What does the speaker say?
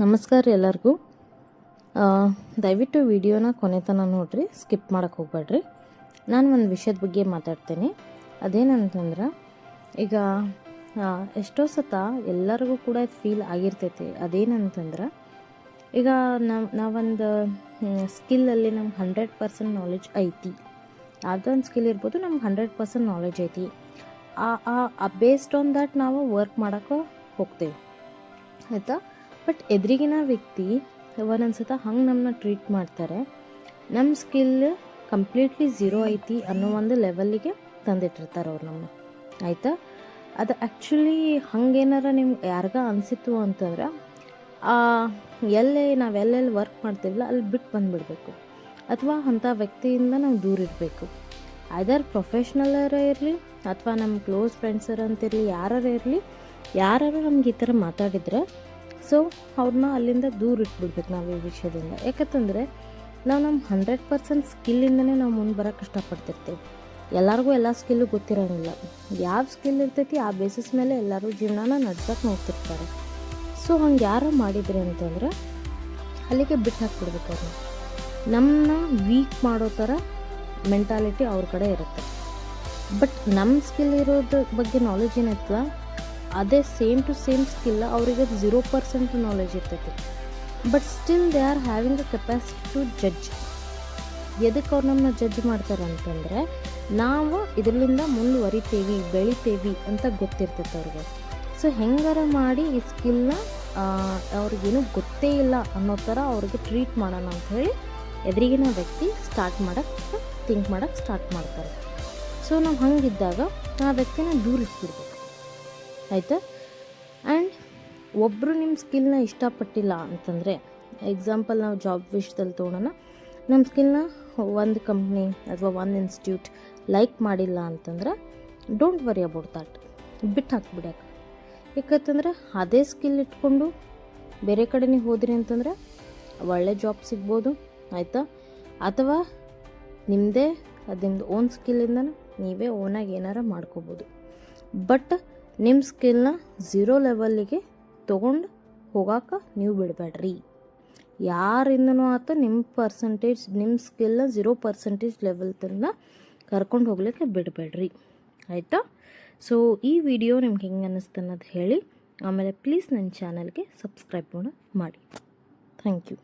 ನಮಸ್ಕಾರ ಎಲ್ಲರಿಗೂ. ದಯವಿಟ್ಟು ವಿಡಿಯೋನ ಕೊನೆ ತನಕ ನೋಡ್ರಿ, ಸ್ಕಿಪ್ ಮಾಡೋಕ್ಕೆ ಹೋಗ್ಬೇಡ್ರಿ. ನಾನು ಒಂದು ವಿಷಯದ ಬಗ್ಗೆ ಮಾತಾಡ್ತೇನೆ. ಅದೇನಂತಂದ್ರೆ, ಈಗ ಎಷ್ಟೋ ಸತ ಎಲ್ಲರಿಗೂ ಕೂಡ ಇದು ಫೀಲ್ ಆಗಿರ್ತೈತಿ. ಅದೇನಂತಂದ್ರೆ, ಈಗ ನಾವೊಂದು ಸ್ಕಿಲ್ಲಲ್ಲಿ ನಮ್ಗೆ 100% ನಾಲೆಜ್ ಐತಿ. ಯಾವುದೊಂದು ಸ್ಕಿಲ್ ಇರ್ಬೋದು, ನಮ್ಗೆ 100% ನಾಲೆಜ್ ಐತಿ. ಬೇಸ್ಡ್ ಆನ್ ದ್ಯಾಟ್ ನಾವು ವರ್ಕ್ ಮಾಡೋಕ್ಕೆ ಹೋಗ್ತೇವೆ, ಆಯಿತಾ. ಬಟ್ ಎದುರಿಗಿನ ವ್ಯಕ್ತಿ ಒಂದೊಂದು ಸತ ಹಂಗೆ ನಮ್ಮನ್ನ ಟ್ರೀಟ್ ಮಾಡ್ತಾರೆ, ನಮ್ಮ ಸ್ಕಿಲ್ ಕಂಪ್ಲೀಟ್ಲಿ ಝೀರೋ ಐತಿ ಅನ್ನೋ ಒಂದು ಲೆವೆಲ್ಲಿಗೆ ತಂದಿಟ್ಟಿರ್ತಾರೆ ಅವ್ರು ನಮ್ಮ, ಆಯಿತಾ. ಅದು ಆ್ಯಕ್ಚುಲಿ ಹಂಗೇನಾರ ನಿಮ್ಗೆ ಯಾರಿಗ ಅನಿಸಿತ್ತು ಅಂತಂದ್ರೆ, ನಾವೆಲ್ಲೆಲ್ಲಿ ವರ್ಕ್ ಮಾಡ್ತೀವಲ್ಲ ಅಲ್ಲಿ ಬಿಟ್ಟು ಬಂದುಬಿಡ್ಬೇಕು, ಅಥವಾ ಅಂಥ ವ್ಯಕ್ತಿಯಿಂದ ನಾವು ದೂರ ಇರಬೇಕು. ಐದರ್ ಪ್ರೊಫೆಷ್ನಲರೇ ಇರಲಿ ಅಥವಾ ನಮ್ಮ ಕ್ಲೋಸ್ ಫ್ರೆಂಡ್ಸರ್ ಅಂತಿರಲಿ, ಯಾರು ನಮ್ಗೆ ಈ ಥರ ಮಾತಾಡಿದರೆ ಸೊ ಅವ್ರನ್ನ ಅಲ್ಲಿಂದ ದೂರ ಇಟ್ಬಿಡ್ಬೇಕು ನಾವು ಈ ವಿಷಯದಿಂದ. ಯಾಕಂತಂದರೆ ನಾವು ನಮ್ಮ 100% ಸ್ಕಿಲ್ಲಿಂದನೇ ನಾವು ಮುಂದೆ ಬರೋಕ್ಕೆ ಇಷ್ಟಪಡ್ತಿರ್ತೀವಿ. ಎಲ್ಲರಿಗೂ ಎಲ್ಲ ಸ್ಕಿಲ್ಲು ಗೊತ್ತಿರೋಂಗಿಲ್ಲ. ಯಾವ ಸ್ಕಿಲ್ ಇರ್ತೈತಿ ಆ ಬೇಸಿಸ್ ಮೇಲೆ ಎಲ್ಲರೂ ಜೀವನನ ನಡ್ಸೋಕೆ ನೋಡ್ತಿರ್ತಾರೆ. ಸೊ ಹಂಗೆ ಯಾರು ಮಾಡಿದ್ರಿ ಅಂತಂದ್ರೆ ಅಲ್ಲಿಗೆ ಬಿಟ್ಟು ಹಾಕ್ಬಿಡ್ಬೇಕು ಅವ್ರನ್ನ. ನಮ್ಮನ್ನ ವೀಕ್ ಮಾಡೋ ಥರ ಮೆಂಟಾಲಿಟಿ ಅವ್ರ ಕಡೆ ಇರುತ್ತೆ. ಬಟ್ ನಮ್ಮ ಸ್ಕಿಲ್ ಇರೋದ್ರ ಬಗ್ಗೆ ನಾಲೆಜ್ ಏನಿರ್ತದ, ಅದೇ ಸೇಮ್ ಟು ಸೇಮ್ ಸ್ಕಿಲ್ ಅವರಿಗೆ 0% ನಾಲೆಜ್ ಇರ್ತೈತಿ. But still they are having a capacity to judge. ಎದಕ್ಕೆ ಅವ್ರು ನಮ್ಮನ್ನ ಜಡ್ಜ್ ಮಾಡ್ತಾರೆ ಅಂತಂದರೆ, ನಾವು ಇದರಿಂದ ಮುಂದುವರಿತೇವಿ, ಬೆಳಿತೇವಿ ಅಂತ ಗೊತ್ತಿರ್ತೈತೆ ಅವ್ರಿಗೆ. ಸೊ ಹೆಂಗಾರ ಮಾಡಿ ಈ ಸ್ಕಿಲ್ನ ಅವ್ರಿಗೇನು ಗೊತ್ತೇ ಇಲ್ಲ ಅನ್ನೋ ಥರ ಅವ್ರಿಗೆ ಟ್ರೀಟ್ ಮಾಡೋಣ ಅಂತ ಹೇಳಿ ಎದುರಿಗಿನ ವ್ಯಕ್ತಿ ಥಿಂಕ್ ಮಾಡೋಕ್ಕೆ ಸ್ಟಾರ್ಟ್ ಮಾಡ್ತಾರೆ. ಸೊ ನಾವು ಹಂಗಿದ್ದಾಗ ಆ ವ್ಯಕ್ತಿನ ದೂರ ಇಟ್ಬಿಡ್ಬೇಕು, ಆಯಿತಾ. ಆ್ಯಂಡ್ ಒಬ್ಬರು ನಿಮ್ಮ ಸ್ಕಿಲ್ನ ಇಷ್ಟಪಟ್ಟಿಲ್ಲ ಅಂತಂದರೆ, ಎಕ್ಸಾಂಪಲ್ ನಾವು ಜಾಬ್ ವಿಷಯದಲ್ಲಿ ತೊಗೊಳೋಣ. ನಮ್ಮ ಸ್ಕಿಲ್ನ ಒಂದು ಕಂಪ್ನಿ ಅಥವಾ ಒಂದು ಇನ್ಸ್ಟಿಟ್ಯೂಟ್ ಲೈಕ್ ಮಾಡಿಲ್ಲ ಅಂತಂದ್ರೆ ಡೋಂಟ್ ವರಿ ಅಬೌಟ್ ದ್ಯಾಟ್, ಬಿಟ್ಟು ಹಾಕ್ಬಿಡಕ್ಕೆ. ಯಾಕಂತಂದ್ರೆ ಅದೇ ಸ್ಕಿಲ್ ಇಟ್ಕೊಂಡು ಬೇರೆ ಕಡೆ ನೀವು ಹೋದ್ರಿ ಅಂತಂದರೆ ಒಳ್ಳೆ ಜಾಬ್ ಸಿಗ್ಬೋದು, ಆಯಿತಾ. ಅಥವಾ ನಿಮ್ಮದು ಓನ್ ಸ್ಕಿಲ್ಲಿಂದ ನೀವೇ ಓನಾಗಿ ಏನಾರ ಮಾಡ್ಕೋಬೋದು. ಬಟ್ ನಿಮ್ಮ ಸ್ಕಿಲ್ನ 0 ಲೆವೆಲ್ಲಿಗೆ ತೊಗೊಂಡು ಹೋಗೋಕೆ ನೀವು ಬಿಡಬೇಡ್ರಿ. ಯಾರಿಂದನೂ ಆತ ನಿಮ್ಮ ಸ್ಕಿಲ್ನ 0% ಲೆವೆಲ್ ತನಕ ಕರ್ಕೊಂಡು ಹೋಗ್ಲಿಕ್ಕೆ ಬಿಡಬೇಡ್ರಿ, ಆಯಿತಾ. ಸೊ ಈ ವಿಡಿಯೋ ನಿಮ್ಗೆ ಹೆಂಗೆ ಅನ್ನಿಸ್ತು ಅನ್ನೋದು ಹೇಳಿ. ಆಮೇಲೆ ಪ್ಲೀಸ್ ನನ್ನ ಚಾನಲ್ಗೆ ಸಬ್ಸ್ಕ್ರೈಬ್ ಮಾಡಿ. Thank you.